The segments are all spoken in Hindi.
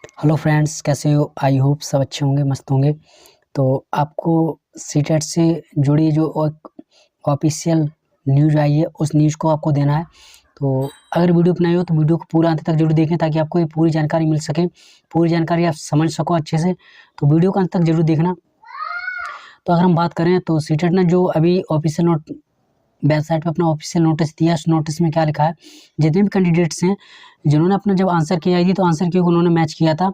हेलो फ्रेंड्स, कैसे हो? आई होप सब अच्छे होंगे, मस्त होंगे। तो आपको सीटेट से जुड़ी जो ऑफिशियल न्यूज़ आई है उस न्यूज़ को आपको देना है। तो अगर वीडियो अपनाई हो तो वीडियो को पूरा अंत तक जरूर देखें ताकि आपको ये पूरी जानकारी मिल सके, पूरी जानकारी आप समझ सको अच्छे से। तो वीडियो को अंत तक जरूर देखना। तो अगर हम बात करें तो सीटेट ने जो अभी ऑफिशियल वेबसाइट पे अपना ऑफिशियल नोटिस दिया, उस नोटिस में क्या लिखा है, जितने भी कैंडिडेट्स हैं जिन्होंने अपना जब आंसर की आई थी तो आंसर की को उन्होंने मैच किया था,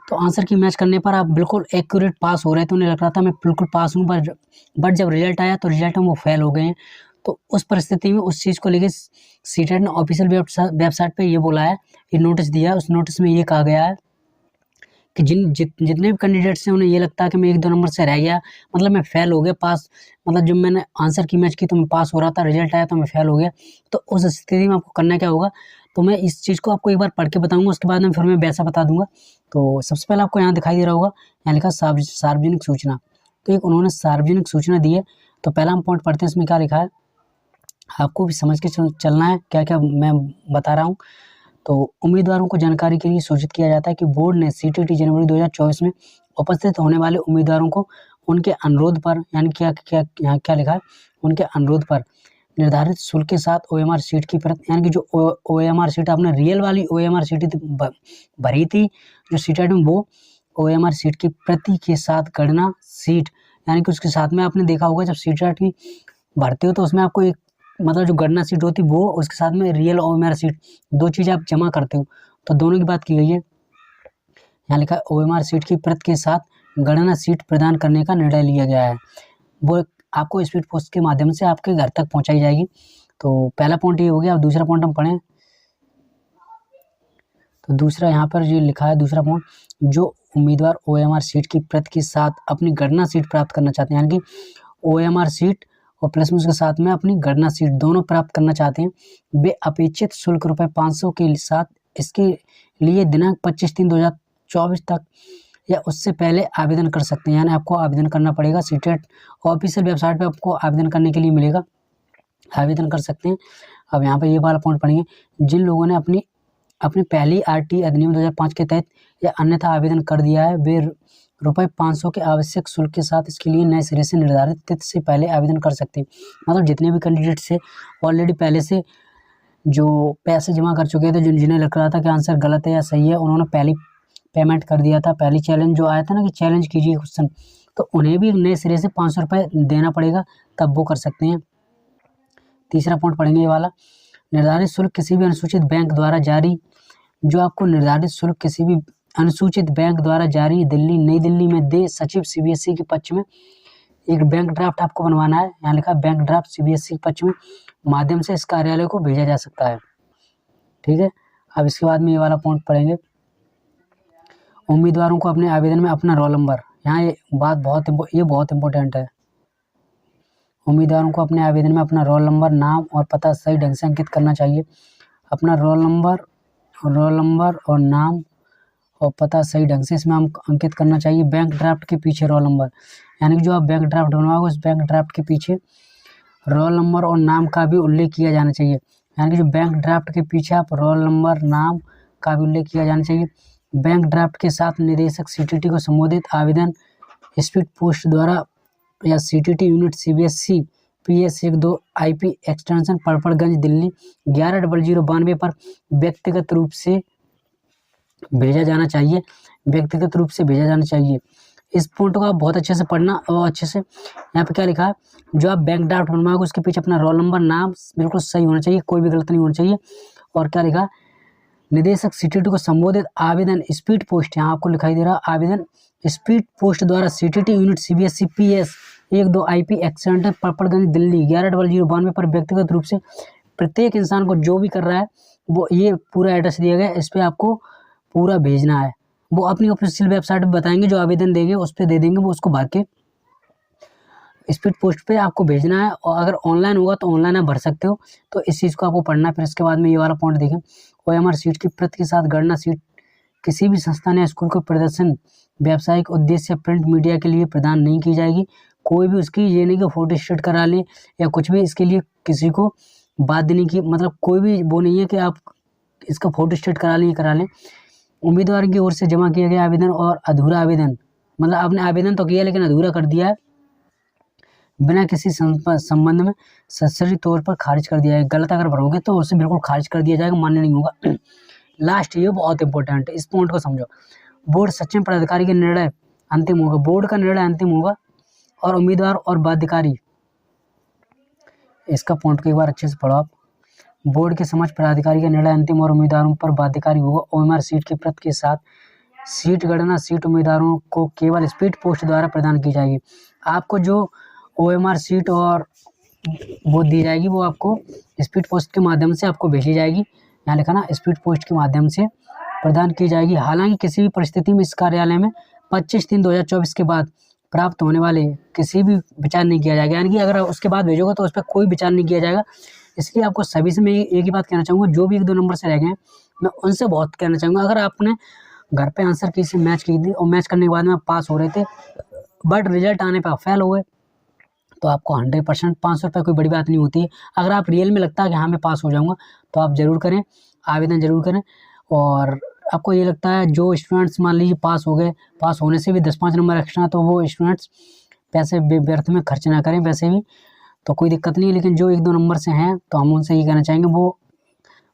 तो आंसर की मैच करने पर आप बिल्कुल एक्यूरेट पास हो रहे थे। उन्हें लग रहा था मैं बिल्कुल पास हूँ, बट जब रिजल्ट आया तो रिजल्ट में वो फेल हो गए हैं। तो उस परिस्थिति में उस चीज़ को लेके सीटेट ने ऑफिशियल वेबसाइट पे ये बोला है, ये नोटिस दिया है। उस नोटिस में ये कहा गया है कि जितने भी कैंडिडेट्स हैं उन्हें ये लगता है कि मैं 1-2 नंबर से रह गया, मतलब मैं फेल हो गया, पास मतलब जब मैंने आंसर की मैच की तो मैं पास हो रहा था, रिजल्ट आया तो मैं फेल हो गया। तो उस स्थिति में आपको करना क्या होगा, तो मैं इस चीज़ को आपको एक बार पढ़ के बताऊंगा, उसके बाद में फिर मैं वैसा बता दूंगा। तो सबसे पहले आपको यहाँ दिखाई दे रहा होगा, यहाँ लिखा सार्वजनिक सूचना। तो एक उन्होंने सार्वजनिक सूचना दी है। तो पहला हम पॉइंट पढ़ते हैं, इसमें क्या लिखा है, आपको भी समझ के चलना है क्या क्या मैं बता रहा हूँ। तो उम्मीदवारों को जानकारी के लिए सूचित किया जाता है कि बोर्ड ने सीटीटी जनवरी 2024 में उपस्थित होने वाले उम्मीदवारों को उनके अनुरोध पर, यानी क्या क्या यहाँ क्या लिखा है, उनके अनुरोध पर निर्धारित शुल्क के साथ ओएमआर शीट की प्रत, यानी कि जो ओएमआर शीट आपने रियल वाली ओएमआर शीट भरी थी जो सीटेट में, वो ओएमआर शीट की प्रति के साथ गणना शीट, यानी कि उसके साथ में आपने देखा होगा जब सीटेट की भरते हो तो उसमें आपको एक मतलब जो गणना शीट होती है वो, उसके साथ में रियल ओएमआर शीट, दो चीज़ें आप जमा करते हो। तो दोनों की बात की गई है। यहाँ लिखा है ओएमआर शीट की प्रत के साथ गणना शीट प्रदान करने का निर्णय लिया गया है। वो आपको स्पीड पोस्ट के माध्यम से आपके घर तक पहुंचाई जाएगी। तो पहला पॉइंट ये हो गया। अब दूसरा पॉइंट हम पढ़ें तो दूसरा यहाँ पर जो लिखा है, दूसरा पॉइंट, जो उम्मीदवार ओएमआर शीट की प्रत के साथ अपनी गणना शीट प्राप्त करना चाहते हैं, यानी कि ओएमआर शीट और प्लस में उसके साथ में अपनी गणना शीट दोनों प्राप्त करना चाहते हैं, वे अपेक्षित शुल्क ₹500 के साथ इसके लिए दिनांक 25/3/2024 तक या उससे पहले आवेदन कर सकते हैं। यानी आपको आवेदन करना पड़ेगा, सीटेट ऑफिशियल वेबसाइट पे आपको आवेदन करने के लिए मिलेगा, आवेदन कर सकते हैं। अब यहाँ पे ये वाला पॉइंट पढ़ेंगे, जिन लोगों ने अपनी पहली आरटी अधिनियम 2005 के तहत या अन्यथा आवेदन कर दिया है, वे ₹500 के आवश्यक शुल्क के साथ इसके लिए नए सिरे से निर्धारित तिथि से पहले आवेदन कर सकते हैं। मतलब जितने भी कैंडिडेट से ऑलरेडी पहले से जो पैसे जमा कर चुके थे, जिन्हें लग रहा था कि आंसर गलत है या सही है, उन्होंने पहली पेमेंट कर दिया था, पहली चैलेंज जो आया था ना कि चैलेंज कीजिए क्वेश्चन, तो उन्हें भी नए सिरे से ₹500 देना पड़ेगा, तब वो कर सकते हैं। तीसरा पॉइंट पढ़ेंगे ये वाला, निर्धारित शुल्क किसी भी अनुसूचित बैंक द्वारा जारी, जो आपको निर्धारित शुल्क किसी भी अनुसूचित बैंक द्वारा जारी नई दिल्ली में दे सचिव सीबीएसई के पक्ष में एक बैंक ड्राफ्ट आपको बनवाना है। यहाँ लिखा बैंक ड्राफ्ट सीबीएसई के पक्ष में माध्यम से इस कार्यालय को भेजा जा सकता है। ठीक है। अब इसके बाद में ये वाला पॉइंट पढ़ेंगे, उम्मीदवारों को अपने आवेदन में अपना रोल नंबर, यहाँ ये बात बहुत इंपॉर्टेंट है, उम्मीदवारों को अपने आवेदन में अपना रोल नंबर, नाम और पता सही ढंग से अंकित करना चाहिए। अपना रोल नंबर और नाम और पता सही ढंग से इसमें अंकित करना चाहिए। बैंक ड्राफ्ट के पीछे रोल नंबर, यानी कि जो आप बैंक ड्राफ्ट बनवाओगे उस बैंक ड्राफ्ट के पीछे रोल नंबर और नाम का भी उल्लेख किया जाना चाहिए। यानी कि जो बैंक ड्राफ्ट के पीछे आप रोल नंबर, नाम का भी उल्लेख किया जाना चाहिए। बैंक ड्राफ्ट के साथ निदेशक सीटीटी को संबोधित आवेदन स्पीड पोस्ट द्वारा या CTT unit CBSE PS12 IP extension Patparganj Delhi 110092 पर व्यक्तिगत रूप से भेजा जाना चाहिए। इस पॉइंट को आप बहुत अच्छे से पढ़ना और अच्छे से, यहाँ पे क्या लिखा है, जो आप बैंक ड्राफ्ट बनवाओगे उसके पीछे अपना रोल नंबर, नाम बिल्कुल सही होना चाहिए, कोई भी गलत नहीं होना चाहिए। और क्या लिखा है, निदेशक सीटीटी को संबोधित आवेदन स्पीड पोस्ट, यहाँ आपको दिखाई दे रहा आवेदन स्पीड पोस्ट द्वारा CTT unit CBSE PS12 IP extension Patparganj Delhi 110092 पर व्यक्तिगत रूप से प्रत्येक इंसान को जो भी कर रहा है वो ये पूरा एड्रेस दिया गया है, इस पर आपको पूरा भेजना है। वो अपनी ऑफिशियल वेबसाइट पे बताएंगे, जो आवेदन देंगे उस पर दे देंगे, वो उसको भर के स्पीड पोस्ट पे आपको भेजना है। और अगर ऑनलाइन होगा तो ऑनलाइन आप भर सकते हो। तो इस चीज़ को आपको पढ़ना है। फिर इसके बाद में ये वाला पॉइंट देखें, ओएमआर शीट की प्रति के साथ गणना शीट किसी भी संस्थान या स्कूल को प्रदर्शन, व्यावसायिक उद्देश्य या प्रिंट मीडिया के लिए प्रदान नहीं की जाएगी। कोई भी उसकी ये नहीं कि फोटो स्टेट करा ले या कुछ भी, इसके लिए किसी को बात देने की मतलब कोई भी वो नहीं है कि आप इसका फोटो स्टेट करा लें। उम्मीदवार की ओर से जमा किया गया आवेदन और अधूरा आवेदन, मतलब आपने आवेदन तो किया लेकिन अधूरा कर दिया है, बिना किसी संबंध में सरासरी तौर पर खारिज कर दिया है। गलत अगर भरोगे तो उसे बिल्कुल खारिज कर दिया जाएगा, मान्य नहीं होगा। लास्ट ये बहुत इंपॉर्टेंट है, इस पॉइंट को समझो। बोर्ड सक्षम पदाधिकारी का निर्णय अंतिम होगा, बोर्ड का निर्णय अंतिम होगा और उम्मीदवार और बाध्यकारी, इसका पॉइंट को एक बार अच्छे से पढ़ो आप। बोर्ड के समक्ष पदाधिकारी का निर्णय अंतिम और उम्मीदवारों पर बाध्यकारी होगा। ओएमआर सीट की प्रत के साथ सीट गणना सीट उम्मीदवारों को केवल स्पीड पोस्ट द्वारा प्रदान की जाएगी। आपको जो ओएमआर सीट और वो दी जाएगी वो आपको स्पीड पोस्ट के माध्यम से आपको भेजी जाएगी। यहाँ लिखा ना, स्पीड पोस्ट के माध्यम से प्रदान की जाएगी। हालांकि किसी भी परिस्थिति में इस कार्यालय में 25/3/2024 के बाद प्राप्त होने वाले किसी भी विचार नहीं किया जाएगा, यानी कि अगर उसके बाद भेजोगे तो उस पर कोई विचार नहीं किया जाएगा। इसलिए आपको सभी से मैं एक ही बात कहना चाहूँगा, जो भी 1-2 नंबर से रह गए हैं मैं उनसे बहुत कहना चाहूँगा, अगर आपने घर पे आंसर की से मैच की थी और मैच करने के बाद में आप पास हो रहे थे बट रिजल्ट आने पर आप फेल हुए, तो आपको 100% 500 रुपये कोई बड़ी बात नहीं होती है। अगर आप रियल में लगता है कि हाँ मैं पास हो जाऊँगा तो आप ज़रूर करें, आवेदन ज़रूर करें। और आपको ये लगता है जो स्टूडेंट्स मान लीजिए पास हो गए, पास होने से भी 10-5 नंबर एक्स्ट्रा, तो वो स्टूडेंट्स पैसे व्यर्थ में खर्च ना करें, वैसे भी तो कोई दिक्कत नहीं है। लेकिन जो 1-2 नंबर से हैं तो हम उनसे ये कहना चाहेंगे, वो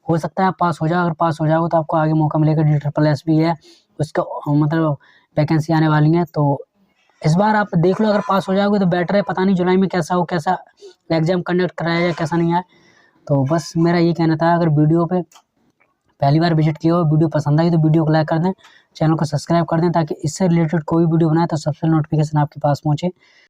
हो सकता है आप पास हो जाओ, अगर पास हो जाओगे तो आपको आगे मौका मिलेगा। DSSS भी है, उसका मतलब वैकेंसी आने वाली है, तो इस बार आप देख लो, अगर पास हो जाओगे तो बेटर है। पता नहीं जुलाई में कैसा हो, कैसा एग्जाम कंडक्ट कराया जाए, कैसा नहीं आए। तो बस मेरा ये कहना था, अगर वीडियो पे पहली बार विजिट किया हो, वीडियो पसंद आई तो वीडियो को लाइक कर दें, चैनल को सब्सक्राइब कर दें, ताकि इससे रिलेटेड कोई वीडियो बनाए तो सबसे नोटिफिकेशन आपके पास पहुँचे।